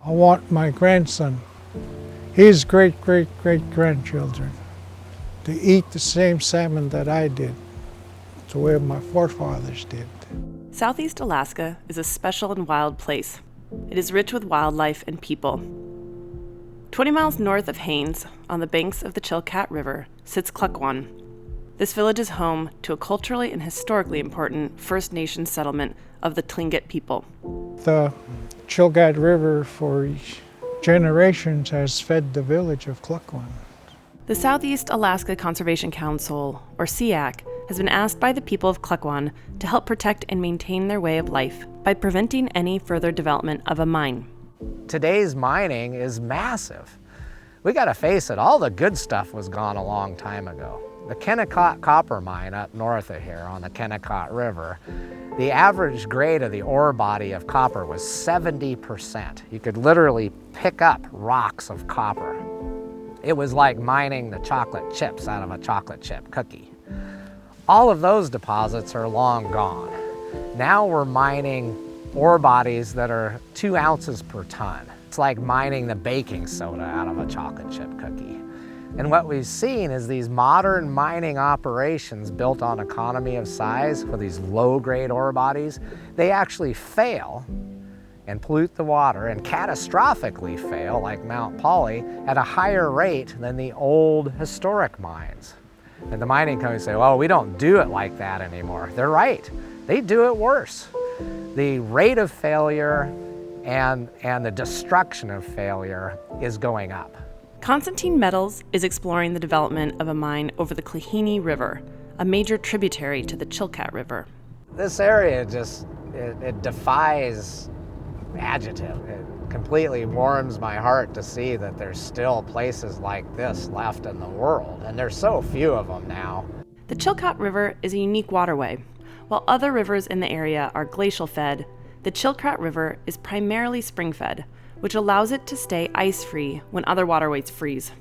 I want my grandson, his great-great-great-grandchildren, to eat the same salmon that I did, the way my forefathers did. Southeast Alaska is a special and wild place. It is rich with wildlife and people. 20 miles north of Haines, on the banks of the Chilkat River, sits Klukwan. This village is home to a culturally and historically important First Nations settlement of the Tlingit people. The Chilkat River for generations has fed the village of Klukwan. The Southeast Alaska Conservation Council, or SEACC, has been asked by the people of Klukwan to help protect and maintain their way of life by preventing any further development of a mine. Today's mining is massive. We gotta face it, all the good stuff was gone a long time ago. The Kennecott Copper Mine up north of here on the Kennecott River, the average grade of the ore body of copper was 70%. You could literally pick up rocks of copper. It was like mining the chocolate chips out of a chocolate chip cookie. All of those deposits are long gone. Now we're mining ore bodies that are 2 ounces per ton. It's like mining the baking soda out of a chocolate chip cookie. And what we've seen is these modern mining operations built on economy of size for these low-grade ore bodies, they actually fail and pollute the water and catastrophically fail, like Mount Poly, at a higher rate than the old historic mines. And the mining companies say, well, we don't do it like that anymore. They're right, they do it worse. The rate of failure and the destruction of failure is going up. Constantine Metals is exploring the development of a mine over the Klukwan River, a major tributary to the Chilkat River. This area just, it defies adjective. It completely warms my heart to see that there's still places like this left in the world, and there's so few of them now. The Chilkat River is a unique waterway. While other rivers in the area are glacial-fed, the Chilkat River is primarily spring-fed, which allows it to stay ice-free when other waterways freeze.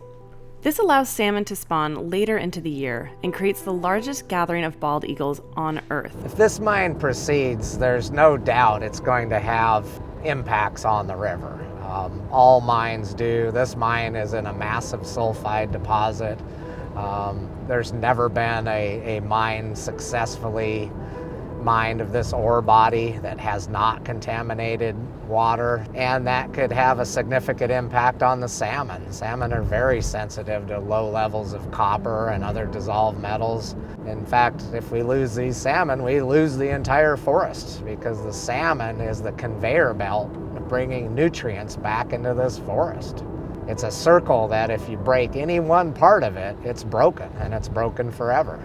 This allows salmon to spawn later into the year and creates the largest gathering of bald eagles on Earth. If this mine proceeds, there's no doubt it's going to have impacts on the river. All mines do. This mine is in a massive sulfide deposit. There's never been a mine successfully mined of this ore body that has not contaminated water, and that could have a significant impact on the salmon. Salmon are very sensitive to low levels of copper and other dissolved metals. In fact, if we lose these salmon, we lose the entire forest, because the salmon is the conveyor belt bringing nutrients back into this forest. It's a circle that if you break any one part of it, it's broken, and it's broken forever.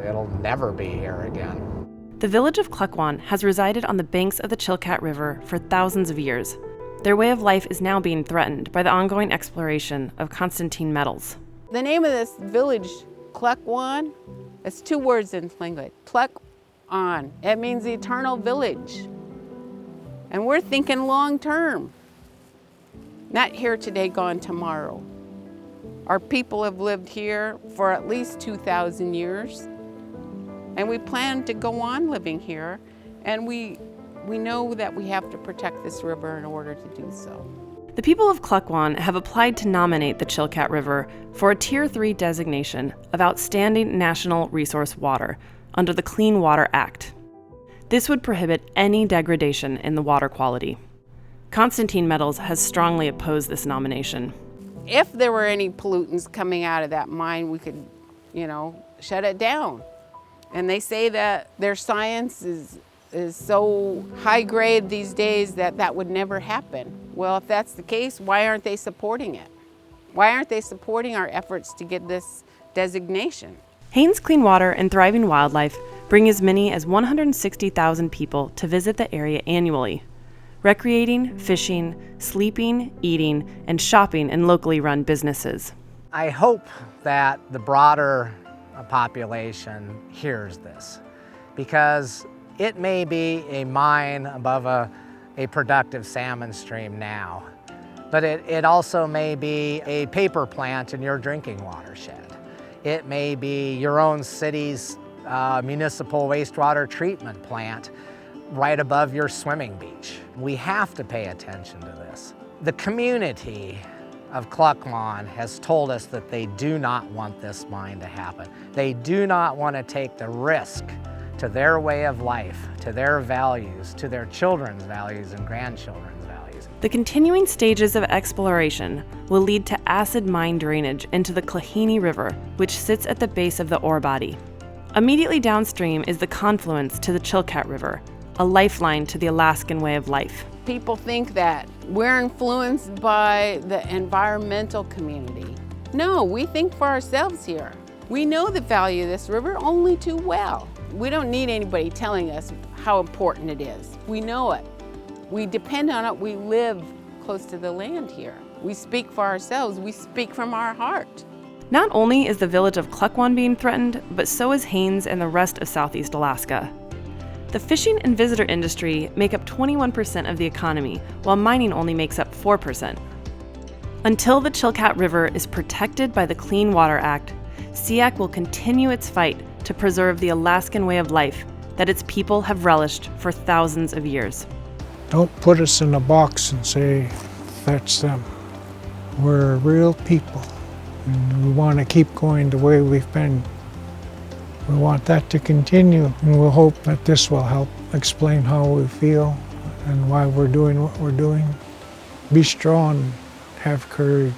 It'll never be here again. The village of Klukwan has resided on the banks of the Chilkat River for thousands of years. Their way of life is now being threatened by the ongoing exploration of Constantine Metals. The name of this village, Klukwan, it's 2 words in Tlingit. Klukwan. It means eternal village. And we're thinking long term. Not here today, gone tomorrow. Our people have lived here for at least 2,000 years. And we plan to go on living here, and we know that we have to protect this river in order to do so. The people of Klukwan have applied to nominate the Chilkat River for a Tier 3 designation of Outstanding National Resource Water under the Clean Water Act. This would prohibit any degradation in the water quality. Constantine Metals has strongly opposed this nomination. If there were any pollutants coming out of that mine, we could, shut it down. And they say that their science is so high grade these days that would never happen. Well, if that's the case, why aren't they supporting it? Why aren't they supporting our efforts to get this designation? Haines' clean water and thriving wildlife bring as many as 160,000 people to visit the area annually, recreating, fishing, sleeping, eating, and shopping in locally run businesses. I hope that the broader population hears this, because it may be a mine above a productive salmon stream now, but it also may be a paper plant in your drinking watershed. It may be your own city's municipal wastewater treatment plant right above your swimming beach. We have to pay attention to this. The community of Klukwan has told us that they do not want this mine to happen. They do not want to take the risk to their way of life, to their values, to their children's values and grandchildren's values. The continuing stages of exploration will lead to acid mine drainage into the Klukwan River, which sits at the base of the ore body. Immediately downstream is the confluence to the Chilkat River, a lifeline to the Alaskan way of life. People think that we're influenced by the environmental community. No, we think for ourselves here. We know the value of this river only too well. We don't need anybody telling us how important it is. We know it. We depend on it. We live close to the land here. We speak for ourselves. We speak from our heart. Not only is the village of Klukwan being threatened, but so is Haines and the rest of Southeast Alaska. The fishing and visitor industry make up 21% of the economy, while mining only makes up 4%. Until the Chilkat River is protected by the Clean Water Act, SEACC will continue its fight to preserve the Alaskan way of life that its people have relished for thousands of years. Don't put us in a box and say, that's them. We're real people, and we want to keep going the way we've been. We want that to continue, and we'll hope that this will help explain how we feel and why we're doing what we're doing. Be strong, have courage.